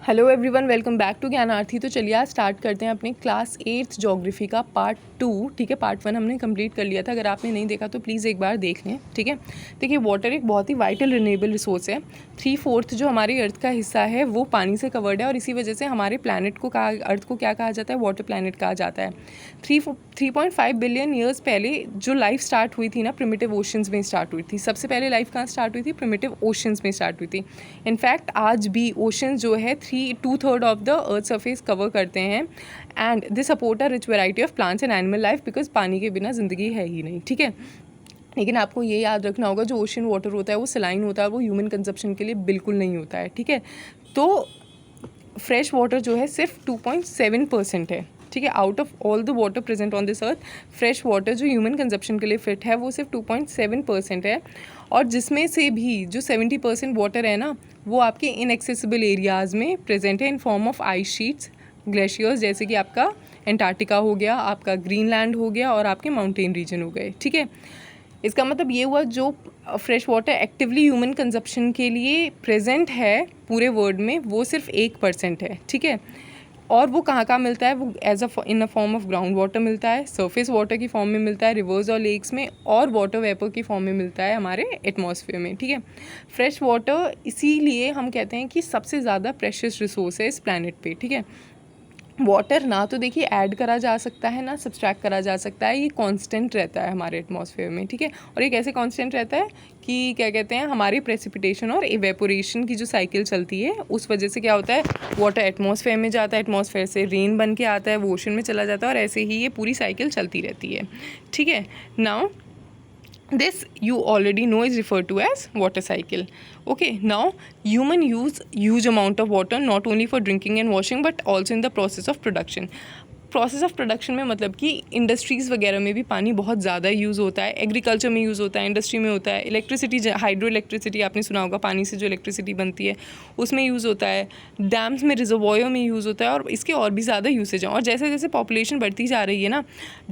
Hello everyone, welcome back to Gyanarthi. तो चलिए आज स्टार्ट करते हैं अपने क्लास 8th ज्योग्राफी का पार्ट 2। ठीक है, पार्ट 1 हमने कंप्लीट कर लिया था। अगर आपने नहीं देखा तो प्लीज़ एक बार देख लें। ठीक है, देखिए वाटर एक बहुत ही वाइटल रिन्यूएबल रिसोर्स है। 3/4 जो हमारी अर्थ का हिस्सा है वो पानी से कवर्ड है और इसी वजह से हमारे प्लानट को अर्थ को क्या कहा जाता है? वाटर प्लानट कहा जाता है। 3.5 बिलियन ईयर्स पहले जो लाइफ स्टार्ट हुई थी ना, प्रिमिटिव ओशंस में स्टार्ट हुई थी। सबसे पहले लाइफ कहाँ स्टार्ट हुई थी? प्रिमिटिव ओशंस में स्टार्ट हुई थी। इनफैक्ट आज भी ओशंस जो है 2/3 of the earth surface cover करते हैं and they support a rich variety of plants and animal life, because पानी के बिना ज़िंदगी है ही नहीं। ठीक है, लेकिन आपको ये याद रखना होगा जो ओशन वाटर होता है वो सलाइन होता है, वो ह्यूमन कंजप्शन के लिए बिल्कुल नहीं होता है। ठीक है, तो फ्रेश वाटर जो है सिर्फ 2.7% है। ठीक है, out of all the water present on this earth, fresh water जो ह्यूमन कंजप्शन के लिए फिट है वो सिर्फ 2.7% है। और जिसमें से भी जो 70% वाटर है ना, वो आपके इनएक्सेसिबल एरियाज़ में प्रेजेंट है in form of ice sheets, glaciers, जैसे कि आपका एंटार्क्टिका हो गया, आपका ग्रीनलैंड हो गया और आपके माउंटेन रीजन हो गए। ठीक है, इसका मतलब ये हुआ जो fresh water actively human consumption के लिए प्रेजेंट है पूरे वर्ल्ड में वो सिर्फ 1% है। ठीक है, और वो कहाँ कहाँ मिलता है? वो as in a form of ground water मिलता है, सरफेस वाटर की फॉर्म में मिलता है, रिवर्स और लेक्स में, और वाटर वेपर की फॉर्म में मिलता है हमारे एटमॉस्फेयर में। ठीक है, फ्रेश वाटर इसीलिए हम कहते हैं कि सबसे ज़्यादा प्रेशियस रिसोर्स है इस प्लैनेट पे। ठीक है, वाटर ना तो देखिए ऐड करा जा सकता है ना सब्सट्रैक्ट करा जा सकता है, ये कांस्टेंट रहता है हमारे एटमॉस्फेयर में। ठीक है, और ये कैसे कांस्टेंट रहता है कि क्या कहते हैं, हमारी प्रेसिपिटेशन और इवेपोरेशन की जो साइकिल चलती है उस वजह से क्या होता है, वाटर एटमॉस्फेयर में जाता है, एटमॉस्फेयर से रेन बन के आता है, वो ओशन में चला जाता है और ऐसे ही ये पूरी साइकिल चलती रहती है। ठीक है, now this you already know is referred to as water cycle. Okay, now human use huge amount of water not only for drinking and washing but also in the process of production. Process of production में मतलब कि industries वगैरह में भी पानी बहुत ज़्यादा use होता है, एग्रीकल्चर में यूज़ होता है, इंडस्ट्री में होता है, इलेक्ट्रिसिटी, हाइड्रो इलेक्ट्रिसिटी आपने सुना होगा, पानी से जो इलेक्ट्रिसिटी बनती है उसमें यूज़ होता है, डैम्स में, रिजर्वॉयर में यूज़ होता है और इसके और भी ज़्यादा यूसेज हैं। और जैसे जैसे पॉपुलेशन बढ़ती जा रही है ना,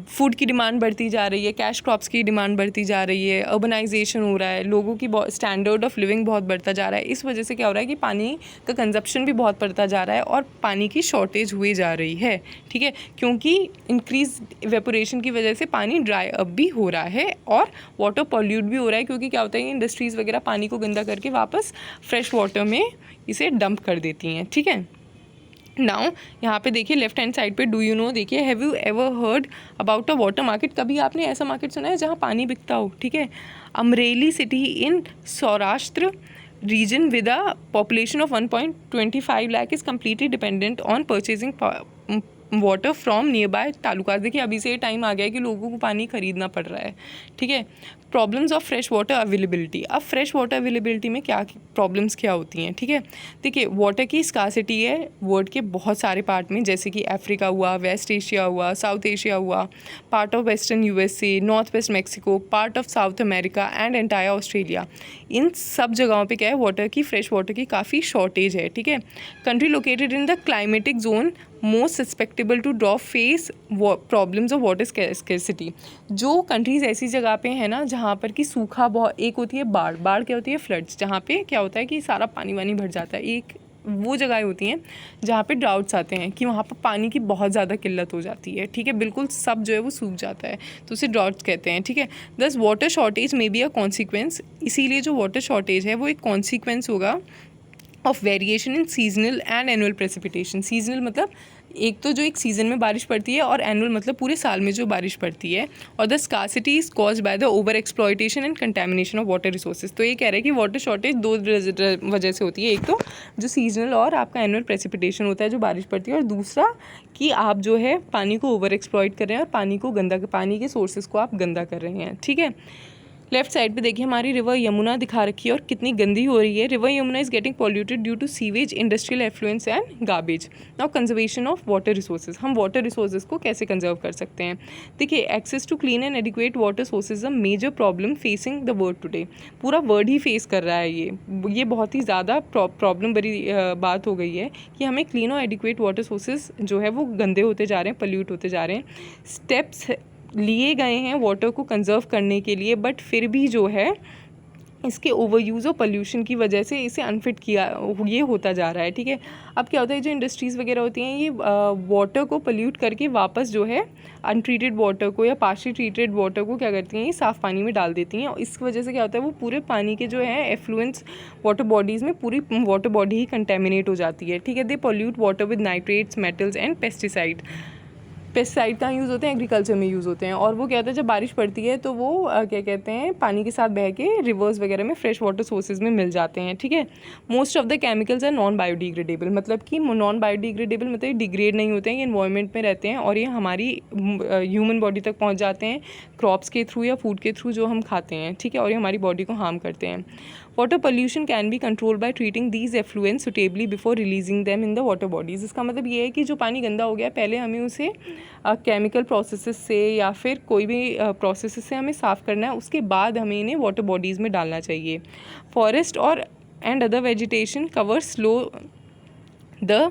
फूड की डिमांड बढ़ती जा रही है, कैश क्रॉप्स की डिमांड बढ़ती जा रही है, अर्बनाइजेशन हो रहा है, लोगों की स्टैंडर्ड ऑफ लिविंग बहुत बढ़ता जा रहा है, इस वजह से क्या हो रहा है कि पानी का कंजप्शन भी बहुत बढ़ता जा रहा है और पानी की शॉर्टेज हुई जा रही है। ठीक है, क्योंकि इंक्रीज इवेपोरेशन की वजह से पानी ड्राई अप भी हो रहा है और वाटर पॉल्यूट भी हो रहा है, क्योंकि क्या होता है इंडस्ट्रीज़ वगैरह पानी को गंदा करके वापस फ्रेश वाटर में इसे डंप कर देती हैं। ठीक है, नाउ यहाँ पे देखिए लेफ्ट हैंड साइड पे, डू यू नो, देखिए have you ever heard about a water market? कभी आपने ऐसा मार्केट सुना है जहाँ पानी बिकता हो? ठीक है, Amreli city in Saurashtra region with a population of 1.25 lakh is completely dependent on purchasing water from near by talukas. देखिए अभी से ये टाइम आ गया है कि लोगों को पानी खरीदना पड़ रहा है। ठीक है, problems of fresh water availability. अब फ्रेश वाटर अवेलेबिलिटी में क्या प्रॉब्लम्स क्या होती हैं? ठीक है, देखिए वाटर की स्कार्सिटी है वर्ल्ड के बहुत सारे पार्ट में, जैसे कि अफ्रीका हुआ, वेस्ट एशिया हुआ, साउथ एशिया हुआ, part of western USA, North West Mexico, part of South America and entire Australia. इन सब जगहों पे क्या है, वाटर की, फ्रेश वाटर की काफ़ी शॉर्टेज है। ठीक है, country located in the climatic zone most susceptible to draw face problems of water scarcity. जो कंट्रीज़ ऐसी जगह पे है ना जहाँ पर कि सूखा बहुत, एक होती है बाढ़, बाढ़ क्या होती है, फ्लड्स, जहाँ पे क्या होता है कि सारा पानी वानी भर जाता है, एक वो जगह होती हैं जहाँ पे ड्राउट्स आते हैं कि वहाँ पर पानी की बहुत ज़्यादा किल्लत हो जाती है। ठीक है, बिल्कुल सब जो है वो सूख जाता है, तो उसे ड्राउट्स कहते हैं। ठीक है, दस water shortage may be a consequence, इसीलिए जो वाटर शॉर्टेज है वो एक कॉन्सिक्वेंस होगा of variation in seasonal and annual precipitation. Seasonal मतलब एक तो जो एक सीज़न में बारिश पड़ती है, और एनुअल मतलब पूरे साल में जो बारिश पड़ती है। और the scarcity is caused by the over exploitation and contamination of water resources. तो ये कह रहे हैं कि वाटर शॉर्टेज दो वजह से होती है, एक तो जो सीजनल और आपका एनुअल प्रेसिपिटेशन होता है जो बारिश पड़ती है, और दूसरा कि आप जो है पानी को ओवर एक्सप्लॉयट कर रहे हैं और पानी को गंदा, पानी के सोर्सेज को आप गंदा कर रहे हैं। ठीक है, लेफ्ट साइड पे देखिए हमारी रिवर यमुना दिखा रखी है और कितनी गंदी हो रही है। River Yamuna is getting polluted due to sewage, industrial effluents and garbage. Now conservation of water resources, हम वाटर रिसोर्सेज को कैसे कंजर्व कर सकते हैं? देखिए access to clean and adequate water sources a major problem facing the world today. पूरा world ही face कर रहा है ये बहुत ही ज़्यादा प्रॉब्लम भरी बात हो गई है कि हमें क्लीन और एडिक्वेट वाटर सोर्सेज जो है वो गंदे होते जा रहे हैं, पल्यूट होते जा रहे हैं। स्टेप्स लिए गए हैं वाटर को कंजर्व करने के लिए, बट फिर भी जो है इसके ओवर यूज़ और पोल्यूशन की वजह से इसे अनफिट किया ये होता जा रहा है, ठीक है। अब क्या होता है, जो इंडस्ट्रीज़ वगैरह होती हैं ये वाटर को पोल्यूट करके वापस जो है अनट्रीटेड वाटर को या पार्शली ट्रीटेड वाटर को क्या करती हैं, ये साफ़ पानी में डाल देती हैं। और इस वजह से क्या होता है, वो पूरे पानी के जो है एफ्लुएंस वाटर बॉडीज़ में पूरी वाटर बॉडी ही कंटेमिनेट हो जाती है, ठीक है। They pollute water with nitrates, metals and pesticide. Pesticide कहाँ यूज़ होते हैं, एग्रीकल्चर में यूज़ होते हैं। और वो क्या होता है, जब बारिश पड़ती है तो वो क्या कहते हैं, पानी के साथ बह के रिवर्स वगैरह में फ्रेश वाटर सोर्सेज में मिल जाते हैं, ठीक है। Most of the chemicals are non biodegradable, मतलब कि नॉन बायोडिग्रेडेबल मतलब डिग्रेड नहीं होते हैं, ये इन्वायरमेंट में रहते हैं और ये हमारी ह्यूमन बॉडी तक पहुँच जाते हैं क्रॉप्स के थ्रू या फूड के थ्रू जो हम खाते हैं, ठीक है। और ये हमारी बॉडी को हार्म करते हैं। Water pollution can be control by treating these affluence suitably before releasing them in the water bodies. इसका मतलब ये है कि जो पानी गंदा हो गया, पहले हमें उसे केमिकल प्रोसेसेस से या फिर कोई भी प्रोसेसेस से हमें साफ़ करना है, उसके बाद हमें इन्हें वाटर बॉडीज़ में डालना चाहिए। फॉरेस्ट और and other vegetation cover slow the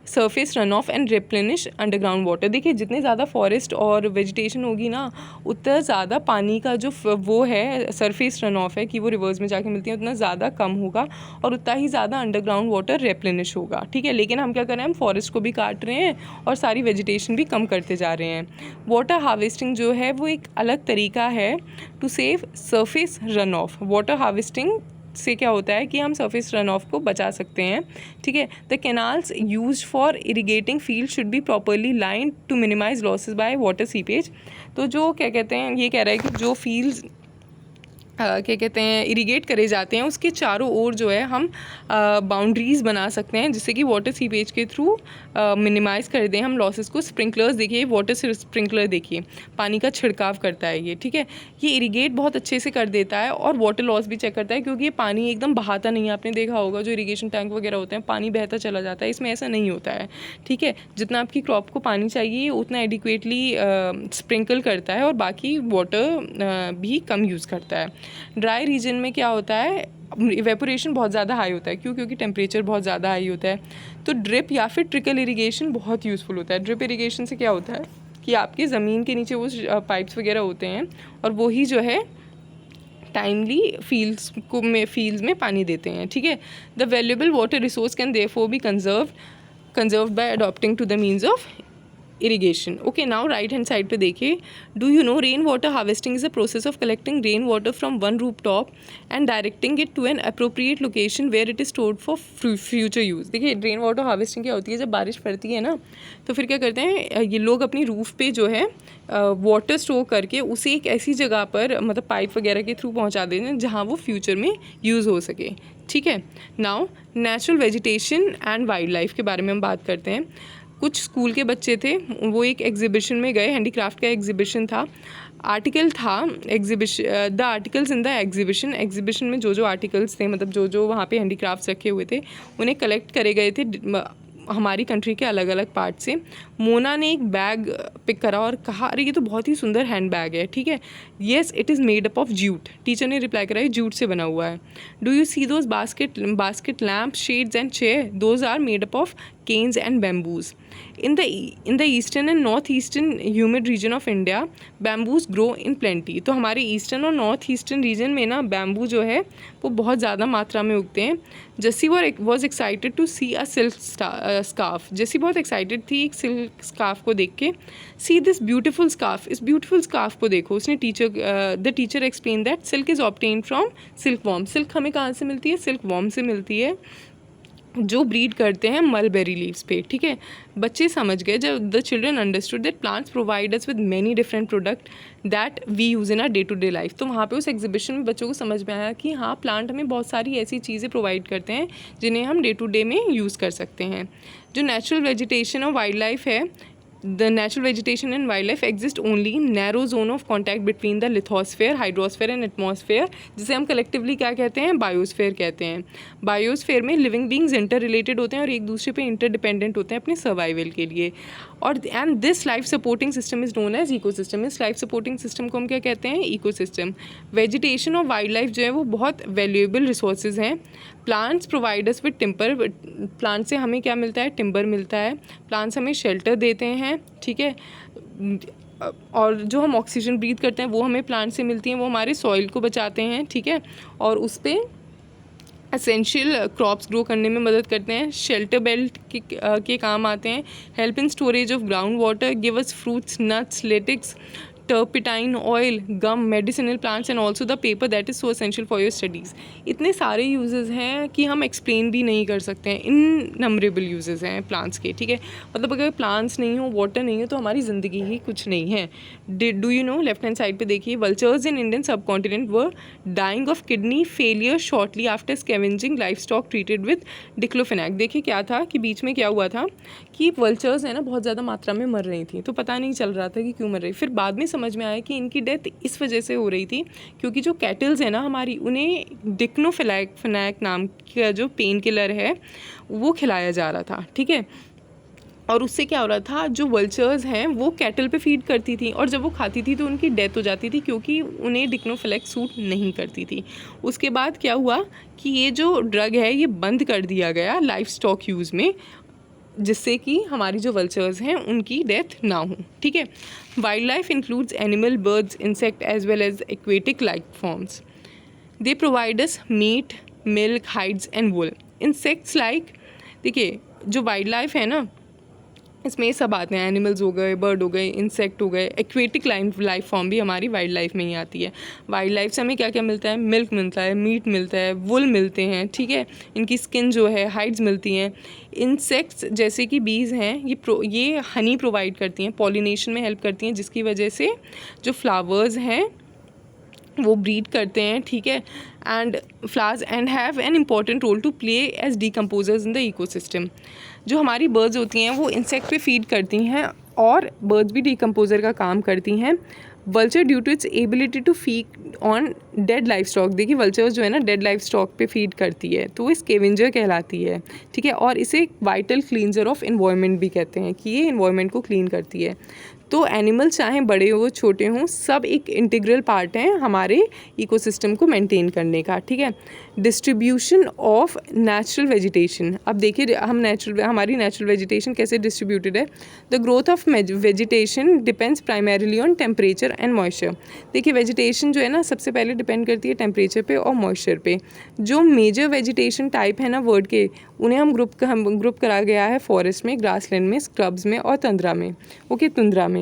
surface run of and replenish underground water. देखिए, जितने ज़्यादा फॉरेस्ट और वेजिटेशन होगी ना, उतना ज़्यादा पानी का जो वो है सरफेस रन ऑफ है कि वो रिवर्स में जाके मिलती है, उतना ज़्यादा कम होगा और उतना ही ज़्यादा अंडरग्राउंड वाटर रिप्लेनिश होगा, ठीक है। लेकिन हम क्या कर रहे हैं, हम फॉरेस्ट को भी काट रहे हैं और सारी वेजिटेशन भी कम करते जा रहे हैं। वाटर हार्वेस्टिंग जो है वो एक अलग तरीका है to save surface runoff. Water harvesting से क्या होता है कि हम सरफेस रन ऑफ को बचा सकते हैं, ठीक है। The canals use for irrigating field should be properly line to minimize losses by water seepage. तो जो क्या कहते हैं, ये कह रहा है कि जो फील्ड्स क्या कहते हैं इरीगेट करे जाते हैं, उसके चारों ओर जो है हम बाउंड्रीज़ बना सकते हैं, जिससे कि वाटर सीपेज के थ्रू मिनिमाइज़ कर दें हम लॉसेस को। स्प्रिंकलर्स देखिए, वाटर स्प्रिंकलर देखिए, पानी का छिड़काव करता है ये, ठीक है। ये इरीगेट बहुत अच्छे से कर देता है और वाटर लॉस भी चेक करता है, क्योंकि ये पानी एकदम बहाता नहीं है। आपने देखा होगा जो इरीगेशन टैंक वगैरह होते हैं, पानी बहता चला जाता है, इसमें ऐसा नहीं होता है, ठीक है। जितना आपकी क्रॉप को पानी चाहिए उतना एडिक्वेटली स्प्रिंकल करता है और बाकी वाटर भी कम यूज़ करता है। ड्राई रीजन में क्या होता है, इवेपोरेशन बहुत ज़्यादा हाई होता है, क्योंकि टेम्परेचर बहुत ज़्यादा हाई होता है। तो ड्रिप या फिर ट्रिकल इरिगेशन बहुत यूज़फुल होता है। ड्रिप इरिगेशन से क्या होता है कि आपके ज़मीन के नीचे वो पाइप्स वगैरह होते हैं और वही जो है टाइमली फील्ड्स में पानी देते हैं, ठीक है। The valuable water resource can therefore be conserved by adopting to the means of irrigation. Okay, now right hand side पे देखिए, do you know rainwater harvesting is a process of collecting rainwater from one rooftop and directing it to an appropriate location where it is stored for future use. देखिए, rainwater harvesting क्या होती है, जब बारिश पड़ती है ना, तो फिर क्या करते हैं ये लोग अपनी रूफ पे जो है वाटर स्टोर करके उसे एक ऐसी जगह पर मतलब पाइप वगैरह के थ्रू पहुँचा देते हैं जहाँ वो फ्यूचर में यूज़ हो सके, ठीक है। Now natural vegetation and wild life के बारे में हम बात करते हैं। कुछ स्कूल के बच्चे थे, वो एक एग्जीबिशन में गए, हैंडीक्राफ्ट का एग्जीबिशन था, आर्टिकल था exhibition, the articles in the exhibition में जो आर्टिकल्स थे, मतलब जो वहाँ पे हैंडीक्राफ्ट्स रखे हुए थे, उन्हें कलेक्ट करे गए थे हमारी कंट्री के अलग अलग पार्ट से। मोना ने एक बैग पिक करा और कहा, अरे ये तो बहुत ही सुंदर हैंड बैग है, ठीक है। Yes, it is made up of jute. Teacher ने रिप्लाई करा, ये जूट से बना हुआ है। Do you see those basket lamp shades and chair, those are made up of canes and bamboos. In the eastern and northeastern humid region of India, bamboos grow in plenty. तो हमारे eastern और north eastern region में ना bamboo जो है वो बहुत ज़्यादा मात्रा में उगते हैं। Jessie was excited to see a silk scarf. Jessie बहुत एक्साइटेड थी एक सिल्क स्कार्फ को देख के। सी दिस ब्यूटीफुल स्कार्फ, इस ब्यूटीफुल स्कार्फ को देखो। उसने the teacher explain that silk is obtain from silk worm. Silk हमें कहाँ से मिलती है, सिल्क वॉर्म से मिलती है, जो ब्रीड करते हैं मलबेरी लीव्स पे, ठीक है। बच्चे समझ गए जब the children understood that plants provide us with many different product that we use in our day to day life. तो वहाँ पे उस एग्जीबिशन में बच्चों को समझ में आया कि हाँ, प्लांट हमें बहुत सारी ऐसी चीज़ें प्रोवाइड करते हैं जिन्हें हम डे टू डे में यूज़ कर सकते हैं। जो नेचुरल वेजिटेशन और वाइल्ड लाइफ है, the natural vegetation and wildlife exist only in narrow zone of contact between the lithosphere, hydrosphere and atmosphere, जिसे हम collectively क्या कहते हैं, बायोस्फेयर कहते हैं। बायोस्फेयर में लिविंग बींग्स इंटर रिलेटेड होते हैं और एक दूसरे पे इंटरडिपेंडेंट होते हैं अपने सर्वाइवल के लिए। और and this life supporting system is known as ecosystem. इस लाइफ सपोर्टिंग सिस्टम को हम क्या कहते हैं, इकोसिस्टम। वेजिटेशन और वाइल्ड लाइफ जो है वो बहुत वैल्यूएबल रिसोर्सेज हैं। Plants provide us with timber. Plant से हमें क्या मिलता है, टिम्बर मिलता है। प्लांट्स हमें शेल्टर देते हैं, ठीक है। और जो हम ऑक्सीजन ब्रीथ करते हैं वो हमें प्लांट से मिलती हैं, वो हमारे सॉइल को बचाते हैं, ठीक है, और उस पर एसेंशियल क्रॉप्स ग्रो करने में मदद करते हैं, शेल्टर बेल्ट के काम आते हैं, help in storage of ground water, give us fruits, nuts, latex, turpentine oil, gum, medicinal plants and also the paper that is so essential for your studies. इतने सारे यूजेस हैं कि हम एक्सप्लेन भी नहीं कर सकते हैं, इननमरेबल यूजेस हैं प्लांट्स के, ठीक है। मतलब अगर प्लांट्स नहीं हो, वाटर नहीं हो, तो हमारी ज़िंदगी ही कुछ नहीं है। Do you know, left hand side पे देखिए, vultures in Indian subcontinent were dying of kidney failure shortly after scavenging livestock treated with diclofenac. देखिए क्या था कि बीच में क्या हुआ था कि वल्चर्स है ना बहुत ज़्यादा मात्रा में मर रही थी, तो पता नहीं चल रहा था कि क्यों मर रही। फिर बाद में समझ में आया कि इनकी डेथ इस वजह से हो रही थी क्योंकि जो कैटल्स है ना हमारी, उन्हें डिक्लोफेनाक नाम का जो पेन किलर है वो खिलाया जा रहा था, ठीक है। और उससे क्या हो रहा था, जो वल्चर्स हैं वो कैटल पे फीड करती थी और जब वो खाती थी तो उनकी डेथ हो जाती थी क्योंकि उन्हें डिक्लोफेनाक सूट नहीं करती थी। उसके बाद क्या हुआ कि ये जो ड्रग है ये बंद कर दिया गया लाइफ स्टॉक यूज़ में, जिससे कि हमारी जो वल्चर्स हैं उनकी डेथ ना हो, ठीक है। Wildlife includes animal, birds, insect as well as aquatic life forms. They provide us meat, milk, hides and wool. Insects like, देखिए जो वाइल्ड लाइफ है ना इसमें ये सब आते हैं, एनिमल्स हो गए, बर्ड हो गए, इंसेक्ट हो गए, एक्वेटिक लाइफ फॉर्म भी हमारी वाइल्ड लाइफ में ही आती है। वाइल्ड लाइफ से हमें क्या क्या मिलता है, मिल्क मिलता है, मीट मिलता है, वुल मिलते हैं, ठीक है, इनकी स्किन जो है, हाइड्स मिलती हैं। इंसेक्ट्स जैसे कि बीज हैं ये हनी प्रोवाइड करती हैं, पॉलिनेशन में हेल्प करती हैं, जिसकी वजह से जो फ्लावर्स हैं वो ब्रीड करते हैं, ठीक है, and flowers and have an important role to play as decomposers in the ecosystem. जो हमारी बर्ड्स होती हैं वो इंसेक्ट पे फीड करती हैं और बर्ड्स भी डीकम्पोजर का काम करती हैं। Vulture due to its ability to feed on dead livestock, देखिए वल्चर्स जो है ना डेड लाइफ स्टॉक पे फीड करती है तो वो स्केवेंजर कहलाती है, ठीक है, और इसे वाइटल क्लींजर ऑफ इन्वायरमेंट भी कहते हैं कि ये इन्वायरमेंट को क्लीन करती है। तो एनिमल चाहे बड़े हो छोटे हों, सब एक इंटीग्रल पार्ट हैं हमारे इकोसिस्टम को मेंटेन करने का, ठीक है। डिस्ट्रीब्यूशन ऑफ नेचुरल वेजिटेशन, अब देखिए हमारी नेचुरल वेजिटेशन कैसे डिस्ट्रीब्यूटेड है। The growth of vegetation depends primarily on temperature and moisture. देखिए वेजिटेशन जो है ना सबसे पहले डिपेंड करती है टेम्परेचर पे और मॉइस्चर पे। जो मेजर वेजिटेशन टाइप है ना वर्ड के, उन्हें हम ग्रुप करा गया है फॉरेस्ट में, ग्रासलैंड में, स्क्रब्स में और तुंद्रा में, ओके, तुंद्रा में,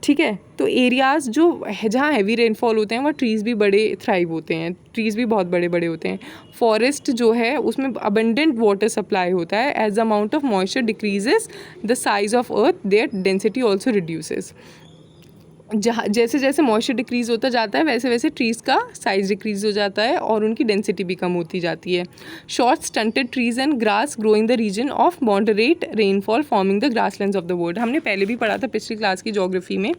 ठीक है। तो एरियाज़ जो जहाँ हैवी रेनफॉल होते हैं वहाँ ट्रीज़ भी बड़े थ्राइव होते हैं, ट्रीज़ भी बहुत बड़े बड़े होते हैं। फॉरेस्ट जो है उसमें अबंडेंट वाटर सप्लाई होता है। As the amount of moisture decreases the size of earth, their density also reduces. जहाँ जैसे जैसे मॉइस्चर डिक्रीज़ होता जाता है वैसे वैसे ट्रीज़ का साइज़ डिक्रीज़ हो जाता है और उनकी डेंसिटी भी कम होती जाती है। Short stunted trees and grass grow in the region of moderate rainfall forming the grasslands of the world. हमने पहले भी पढ़ा था पिछली क्लास की ज्योग्राफी में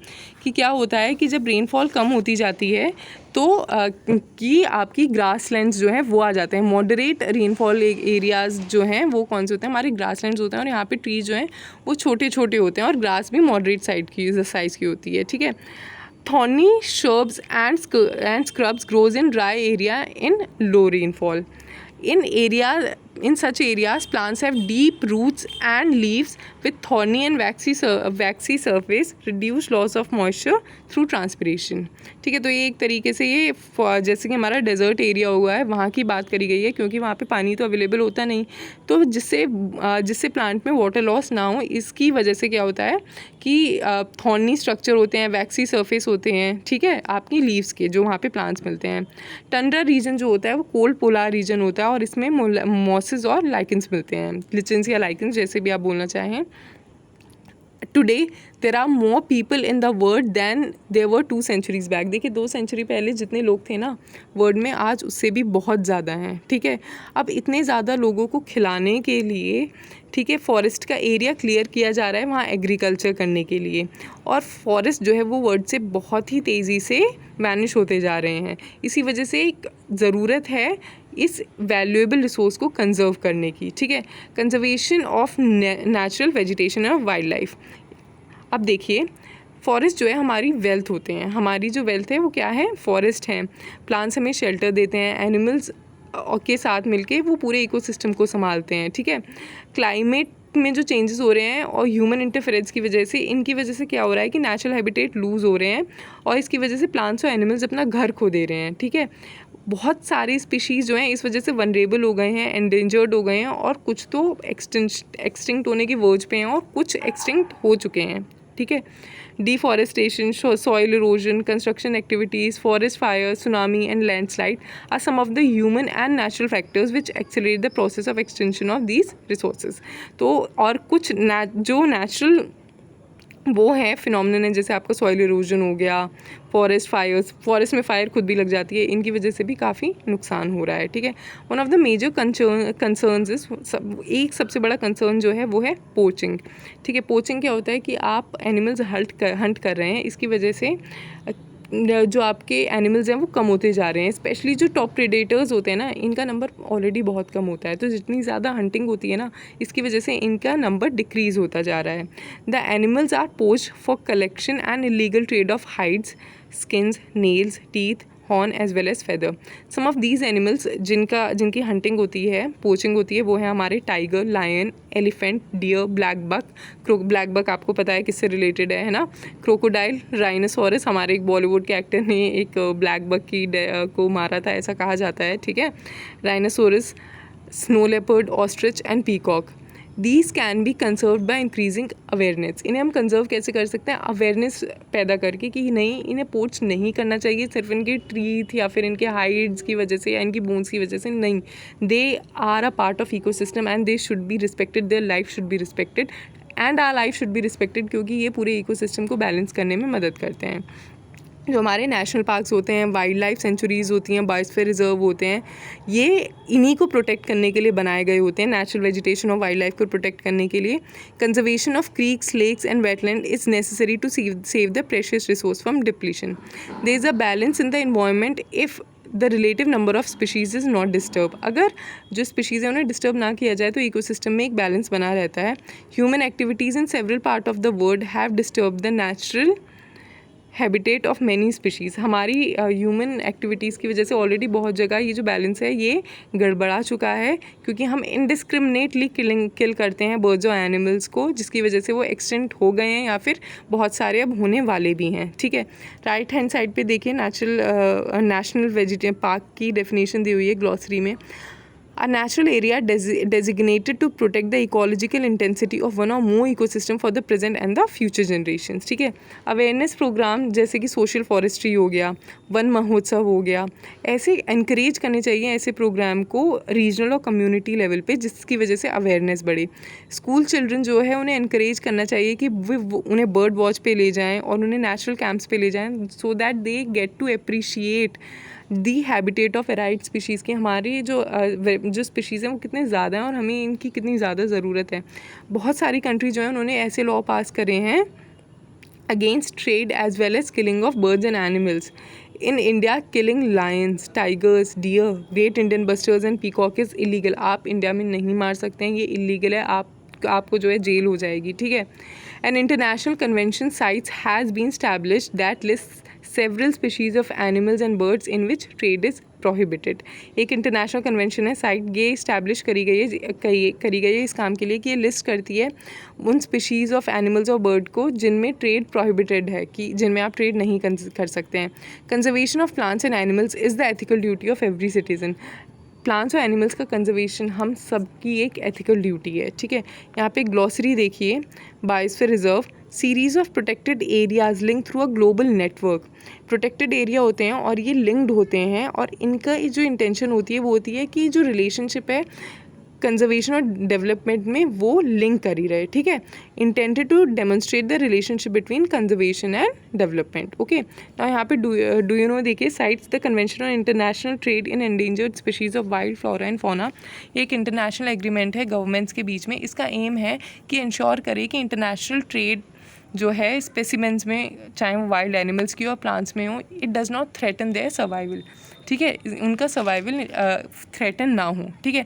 कि क्या होता है कि जब रेनफॉल कम होती जाती है तो कि आपकी ग्रासलैंड्स जो हैं वो आ जाते हैं। मॉडरेट रेनफॉल एरियाज़ जो हैं वो कौन से होते हैं, हमारे ग्रासलैंड्स होते हैं, और यहाँ पे ट्रीज जो हैं वो छोटे छोटे होते हैं और ग्रास भी मॉडरेट साइज़ की होती है, ठीक है। Thorny shrubs and scrubs grows in dry area in low rainfall. In such areas, plants have deep roots and leaves with thorny and waxy surface, reduce loss of moisture through transpiration. ठीक है, तो ये एक तरीके से ये जैसे कि हमारा डेजर्ट एरिया हुआ है वहाँ की बात करी गई है, क्योंकि वहाँ पे पानी तो अवेलेबल होता नहीं, तो जिससे प्लांट में वाटर लॉस ना हो, इसकी वजह से क्या होता है कि थॉर्नी स्ट्रक्चर होते हैं, वैक्सी सरफेस होते हैं, ठीक है, आपकी लीव्स के जो वहाँ पे प्लांट्स मिलते हैं। टंड्रा रीजन जो होता है वो कोल्ड पोलार रीजन होता है और इसमें मॉसेस और लाइकेंस मिलते हैं, लिचेंस या लाइकेंस जैसे भी आप बोलना चाहें। Today there are more people in the world than there were 2 centuries back. देखिए 2 century पहले जितने लोग थे ना वर्ल्ड में, आज उससे भी बहुत ज़्यादा हैं, ठीक है। अब इतने ज़्यादा लोगों को खिलाने के लिए, ठीक है, फॉरेस्ट का एरिया क्लियर किया जा रहा है वहाँ एग्रीकल्चर करने के लिए, और फॉरेस्ट जो है वो वर्ल्ड से बहुत ही तेज़ी से वैनिश होते जा रहे हैं। इसी वजह से एक ज़रूरत है इस वैल्यूएबल रिसोर्स को कंजर्व करने की, ठीक है। कंजर्वेशन ऑफ नेचुरल वेजिटेशन और वाइल्ड लाइफ। अब देखिए फॉरेस्ट जो है हमारी वेल्थ होते हैं, हमारी जो वेल्थ है वो क्या है, फॉरेस्ट हैं। प्लांट्स हमें शेल्टर देते हैं, एनिमल्स के साथ मिलके वो पूरे इकोसिस्टम को संभालते हैं, ठीक है। क्लाइमेट में जो चेंजेस हो रहे हैं और ह्यूमन इंटरफेरेंस की वजह से, इनकी वजह से क्या हो रहा है कि नेचुरल हैबिटेट लूज़ हो रहे हैं और इसकी वजह से प्लांट्स और एनिमल्स अपना घर खो दे रहे हैं, ठीक है। बहुत सारी स्पीशीज़ जो हैं इस वजह से वनरेबल हो गए हैं, एंडेंजर्ड हो गए हैं, और कुछ तो एक्सटिंक्ट होने की वर्ज पे हैं और कुछ एक्सटिंक्ट हो चुके हैं, ठीक है। Deforestation, soil erosion, construction activities, forest fires, tsunami and landslide are some of the human and natural factors which accelerate the process of extinction of these resources. तो और कुछ जो natural वो है फिनोमिनन है, जैसे आपका सॉइल इरोजन हो गया, फॉरेस्ट फायर्स, फॉरेस्ट में फायर खुद भी लग जाती है, इनकी वजह से भी काफ़ी नुकसान हो रहा है, ठीक है। One of the major concerns is, एक सबसे बड़ा कंसर्न जो है वो है पोचिंग, ठीक है। पोचिंग क्या होता है कि आप एनिमल्स हंट कर रहे हैं, इसकी वजह से जो आपके एनिमल्स हैं वो कम होते जा रहे हैं। स्पेशली जो टॉप प्रेडेटर्स होते हैं ना, इनका नंबर ऑलरेडी बहुत कम होता है, तो जितनी ज़्यादा हंटिंग होती है ना, इसकी वजह से इनका नंबर डिक्रीज़ होता जा रहा है। The animals are poached for collection and illegal trade of hides, skins, nails, teeth, horn as well as feather. Some of these animals जिनकी हंटिंग होती है, पोचिंग होती है, वो है हमारे tiger, lion, elephant, deer, blackbuck. Blackbuck आपको पता है किससे रिलेटेड है ना, क्रोकोडाइल, राइनोसोरस। हमारे एक बॉलीवुड के एक्टर ने एक ब्लैक बक को मारा था, ऐसा कहा जाता है, ठीक है। Rhinoceros, snow leopard, ostrich and peacock. These can be conserve by increasing awareness. इन्हें हम कंजर्व कैसे कर सकते हैं? अवेयरनेस पैदा करके कि नहीं, इन्हें पोच नहीं करना चाहिए सिर्फ इनके टीथ या फिर इनके हाइड्स की वजह से या इनकी बोन्स की वजह से, नहीं। They are a part of ecosystem and they should be respected, their life should be respected and our life should be respected, क्योंकि ये पूरे इकोसिस्टम को बैलेंस करने में मदद करते हैं। जो हमारे नेशनल पार्क्स होते हैं, वाइल्ड लाइफ सेंचुरीज़ होती हैं, बायोस्फीयर रिजर्व होते हैं, ये इन्हीं को प्रोटेक्ट करने के लिए बनाए गए होते हैं, नेचुरल वेजिटेशन और वाइल्ड लाइफ को प्रोटेक्ट करने के लिए। Conservation of creeks, lakes and wetland is necessary to save the precious resource from depletion. There is a balance in the environment if the relative number of species is not disturb. अगर जो species है उन्हें disturb ना किया जाए तो ecosystem में एक बैलेंस बना रहता है। Human activities in several part of the world have disturb the natural habitat of many species. हमारी ह्यूमन एक्टिविटीज़ की वजह से ऑलरेडी बहुत जगह ये जो बैलेंस है ये गड़बड़ा चुका है, क्योंकि हम इनडिस्क्रिमिनेटली किल करते हैं बर्ड्स और एनिमल्स को, जिसकी वजह से वो एक्सटेंट हो गए हैं या फिर बहुत सारे अब होने वाले भी हैं, ठीक है। राइट हैंड साइड पे देखिए नेशनल वेजिटेबल पार्क की डेफिनेशन दी हुई है ग्लॉसरी में। A natural area designated to protect the ecological intensity of one or more ecosystem for the present and the future generations, ठीक है। अवेयरनेस प्रोग्राम जैसे कि सोशल फॉरेस्ट्री हो गया, वन महोत्सव हो गया, ऐसे इंकरेज करने चाहिए ऐसे प्रोग्राम को रीजनल और कम्युनिटी लेवल पे, जिसकी वजह से अवेयरनेस बढ़े। स्कूल चिल्ड्रन जो है उन्हें इंकरेज करना चाहिए कि वो उन्हें बर्ड वॉच पे ले जाएँ और उन्हें नेचुरल कैंप्स पे ले जाएँ, so that they get to appreciate the habitat of variety species की। हमारी जो स्पीशीज़ हैं वो कितने ज़्यादा हैं और हमें इनकी कितनी ज़्यादा ज़रूरत है। बहुत सारी कंट्री जो है उन्होंने ऐसे लॉ पास करे हैं against trade as well as killing of birds and animals. In India killing lions, tigers, deer, great Indian bustards and peacock is illegal. आप इंडिया में नहीं मार सकते हैं, ये इलीगल है, आपको जो है जेल हो जाएगी, ठीक है। An international convention CITES has been established that list several species of animals and birds in which trade is prohibited। एक इंटरनेशनल कन्वेंशन है, साइट ये इस्टेब्लिश करी गई है इस काम के लिए कि ये लिस्ट करती है उन स्पीशीज़ ऑफ एनिमल्स और बर्ड को जिनमें ट्रेड प्रोहिबिटेड है, कि जिनमें आप ट्रेड नहीं कर सकते हैं। Conservation of plants and animals is the ethical duty of every citizen. Plants और एनिमल्स का कंजर्वेशन हम सबकी एक एथिकल ड्यूटी है, ठीक है। यहाँ पे ग्लॉसरी देखिए, biosphere reserve, series of protected areas link through a global network. Protected area होते हैं और ये लिंक्ड होते हैं, और इनका जो इंटेंशन होती है वो होती है कि जो रिलेशनशिप है कंजर्वेशन और डेवलपमेंट में वो लिंक कर ही रहे, ठीक है। Intended to demonstrate the relationship between conservation and development, okay. ना यहाँ पे डू यू नो देखिए, CITES the convention on international trade in endangered species of wild flora and fauna. ये एक इंटरनेशनल एग्रीमेंट है गवर्नमेंट्स के बीच में। इसका एम है कि इंश्योर करे कि इंटरनेशनल ट्रेड जो है स्पेसिमेंट्स में, चाहे वो वाइल्ड एनिमल्स की और प्लांट्स में हो, it does not threaten their survival, ठीक है, उनका सर्वाइवल थ्रेटन ना हो, ठीक है।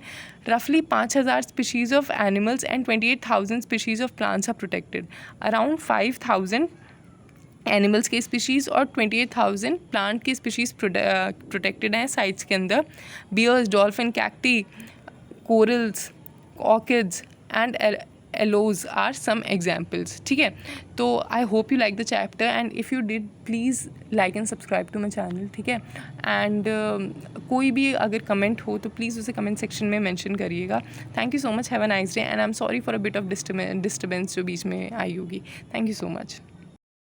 रफली 5000 species of animals and 28,000 species of plants are protected. Around 5000 animals के स्पीशीज़ और 28,000 प्लांट की स्पीशीज़ प्रोटेक्टेड हैं साइट्स के अंदर। Bears, dolphin, cacti, corals, orchids and aloes are some examples, ठीक है। तो I hope you like the chapter and if you did please like and subscribe to my channel, ठीक है। And कोई भी अगर कमेंट हो तो प्लीज़ उसे कमेंट सेक्शन में मेंशन करिएगा। Thank you so much, have a nice day and I am sorry for a bit of disturbance जो बीच में आई होगी। Thank you so much.